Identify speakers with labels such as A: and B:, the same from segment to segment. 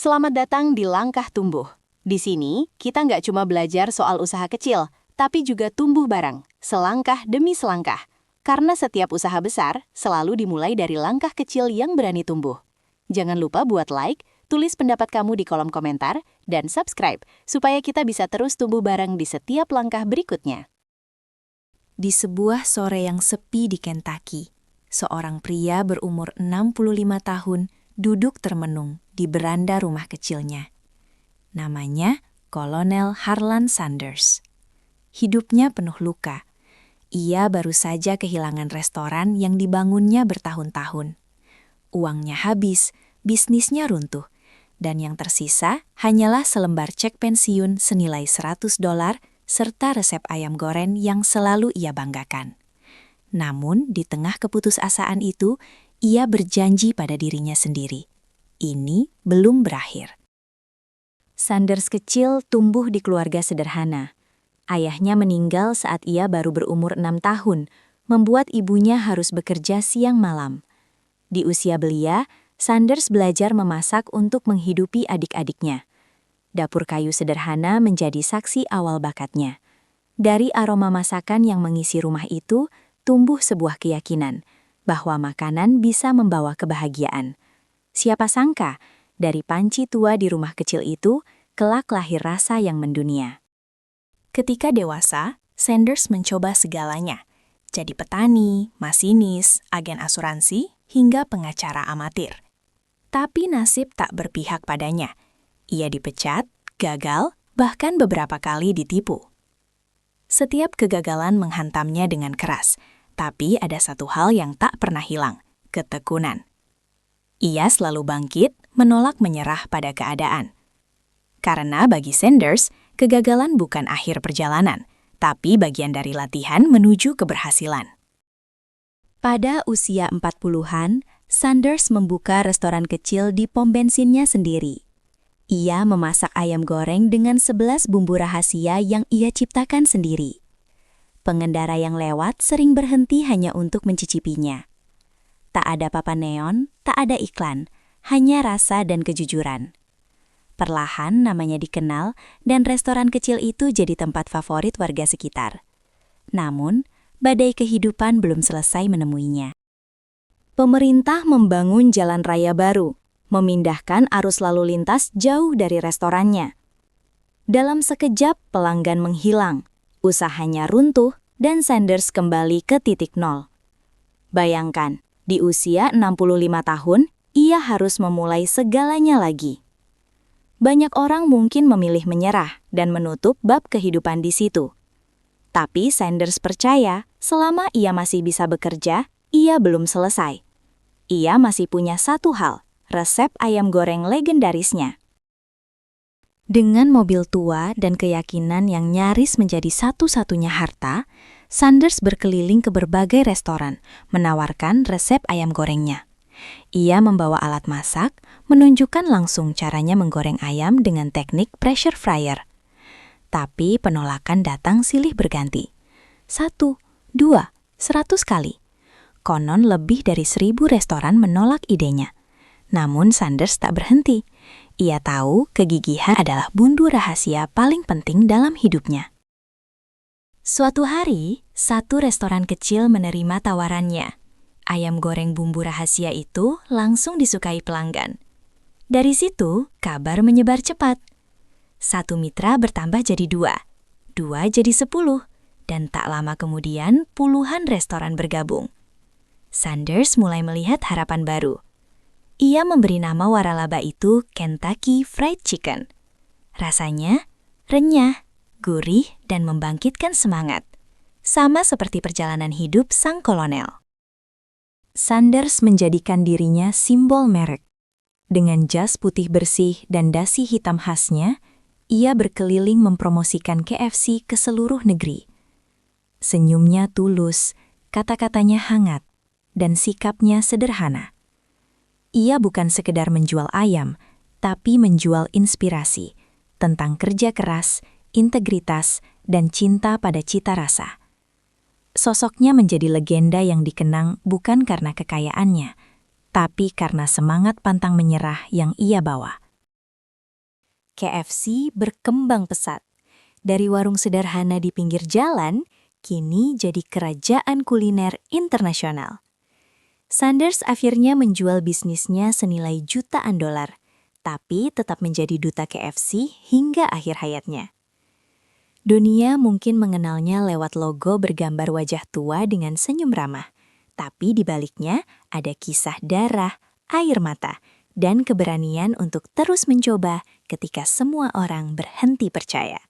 A: Selamat datang di Langkah Tumbuh. Di sini, kita nggak cuma belajar soal usaha kecil, tapi juga tumbuh bareng, selangkah demi selangkah. Karena setiap usaha besar selalu dimulai dari langkah kecil yang berani tumbuh. Jangan lupa buat like, tulis pendapat kamu di kolom komentar, dan subscribe, supaya kita bisa terus tumbuh bareng di setiap langkah berikutnya.
B: Di sebuah sore yang sepi di Kentucky, seorang pria berumur 65 tahun duduk termenung di beranda rumah kecilnya. Namanya Kolonel Harlan Sanders. Hidupnya penuh luka. Ia baru saja kehilangan restoran yang dibangunnya bertahun-tahun. Uangnya habis, bisnisnya runtuh, dan yang tersisa hanyalah selembar cek pensiun senilai $100 serta resep ayam goreng yang selalu ia banggakan. Namun, di tengah keputusasaan itu, ia berjanji pada dirinya sendiri. Ini belum berakhir. Sanders kecil tumbuh di keluarga sederhana. Ayahnya meninggal saat ia baru berumur 6 tahun, membuat ibunya harus bekerja siang malam. Di usia belia, Sanders belajar memasak untuk menghidupi adik-adiknya. Dapur kayu sederhana menjadi saksi awal bakatnya. Dari aroma masakan yang mengisi rumah itu, tumbuh sebuah keyakinan bahwa makanan bisa membawa kebahagiaan. Siapa sangka, dari panci tua di rumah kecil itu, kelak lahir rasa yang mendunia. Ketika dewasa, Sanders mencoba segalanya. Jadi petani, masinis, agen asuransi, hingga pengacara amatir. Tapi nasib tak berpihak padanya. Ia dipecat, gagal, bahkan beberapa kali ditipu. Setiap kegagalan menghantamnya dengan keras, tapi ada satu hal yang tak pernah hilang, ketekunan. Ia selalu bangkit, menolak menyerah pada keadaan. Karena bagi Sanders, kegagalan bukan akhir perjalanan, tapi bagian dari latihan menuju keberhasilan. Pada usia 40-an, Sanders membuka restoran kecil di pom bensinnya sendiri. Ia memasak ayam goreng dengan 11 bumbu rahasia yang ia ciptakan sendiri. Pengendara yang lewat sering berhenti hanya untuk mencicipinya. Tak ada papan neon, tak ada iklan, hanya rasa dan kejujuran. Perlahan namanya dikenal dan restoran kecil itu jadi tempat favorit warga sekitar. Namun, badai kehidupan belum selesai menemuinya. Pemerintah membangun jalan raya baru, memindahkan arus lalu lintas jauh dari restorannya. Dalam sekejap pelanggan menghilang, usahanya runtuh dan Sanders kembali ke titik nol. Bayangkan, di usia 65 tahun, ia harus memulai segalanya lagi. Banyak orang mungkin memilih menyerah dan menutup bab kehidupan di situ. Tapi Sanders percaya, selama ia masih bisa bekerja, ia belum selesai. Ia masih punya satu hal, resep ayam goreng legendarisnya. Dengan mobil tua dan keyakinan yang nyaris menjadi satu-satunya harta, Sanders berkeliling ke berbagai restoran, menawarkan resep ayam gorengnya. Ia membawa alat masak, menunjukkan langsung caranya menggoreng ayam dengan teknik pressure fryer. Tapi penolakan datang silih berganti. 1, 2, 100 kali. Konon lebih dari 1.000 restoran menolak idenya. Namun Sanders tak berhenti. Ia tahu kegigihan adalah bumbu rahasia paling penting dalam hidupnya. Suatu hari, satu restoran kecil menerima tawarannya. Ayam goreng bumbu rahasia itu langsung disukai pelanggan. Dari situ, kabar menyebar cepat. 1 mitra bertambah jadi 2, 2 jadi 10, dan tak lama kemudian puluhan restoran bergabung. Sanders mulai melihat harapan baru. Ia memberi nama waralaba itu Kentucky Fried Chicken. Rasanya renyah, gurih, dan membangkitkan semangat. Sama seperti perjalanan hidup sang kolonel. Sanders menjadikan dirinya simbol merek. Dengan jas putih bersih dan dasi hitam khasnya, ia berkeliling mempromosikan KFC ke seluruh negeri. Senyumnya tulus, kata-katanya hangat, dan sikapnya sederhana. Ia bukan sekedar menjual ayam, tapi menjual inspirasi tentang kerja keras, integritas, dan cinta pada cita rasa. Sosoknya menjadi legenda yang dikenang bukan karena kekayaannya, tapi karena semangat pantang menyerah yang ia bawa. KFC berkembang pesat. Dari warung sederhana di pinggir jalan, kini jadi kerajaan kuliner internasional. Sanders akhirnya menjual bisnisnya senilai jutaan dolar, tapi tetap menjadi duta KFC hingga akhir hayatnya. Dunia mungkin mengenalnya lewat logo bergambar wajah tua dengan senyum ramah, tapi di baliknya ada kisah darah, air mata, dan keberanian untuk terus mencoba ketika semua orang berhenti percaya.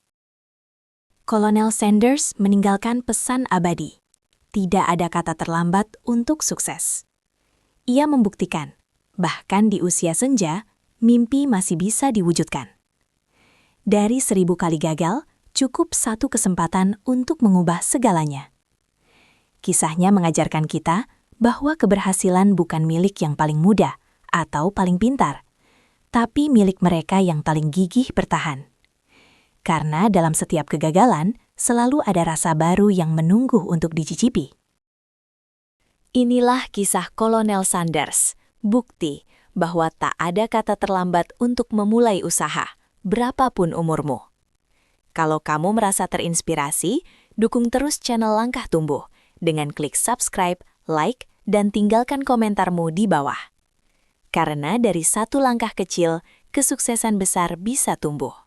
B: Kolonel Sanders meninggalkan pesan abadi. Tidak ada kata terlambat untuk sukses. Ia membuktikan, bahkan di usia senja, mimpi masih bisa diwujudkan. Dari 1000 kali gagal, cukup satu kesempatan untuk mengubah segalanya. Kisahnya mengajarkan kita bahwa keberhasilan bukan milik yang paling muda atau paling pintar, tapi milik mereka yang paling gigih bertahan. Karena dalam setiap kegagalan, selalu ada rasa baru yang menunggu untuk dicicipi. Inilah kisah Kolonel Sanders, bukti bahwa tak ada kata terlambat untuk memulai usaha, berapapun umurmu. Kalau kamu merasa terinspirasi, dukung terus channel Langkah Tumbuh dengan klik subscribe, like, dan tinggalkan komentarmu di bawah. Karena dari satu langkah kecil, kesuksesan besar bisa tumbuh.